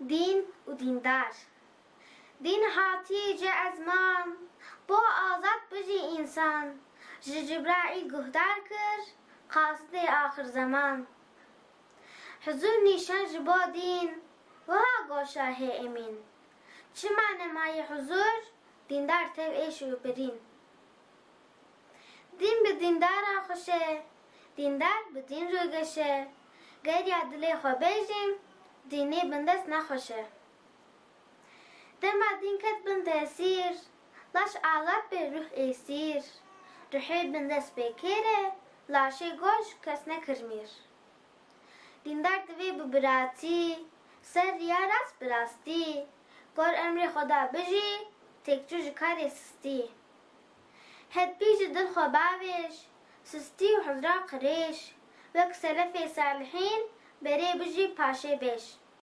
دین و دیندار دین هاتی جه ازمان با آزاد بجی انسان جبرائیل گهدار کر قاصد آخر زمان حضور نیشان جبا دین و ها گوشاه امین چه معنی مای حضور دیندار تو ایش و برین دین به دیندار خوشه دیندار به دین رو گشه غیر یادلی خو بیجیم دینی بندست نخوشه دما دین کت بند اسیر لاش آلات به روح اسیر روحی بندست بکره لاشی گوش کس نکرمیر دیندار دوی ببراتی سر ریا راست براستی گور امر خدا بجی تکجوج کاری سستی هد بیج دل خو باوش سستی و حضرا قریش وک سلف صالحین بری بجی پاشه بش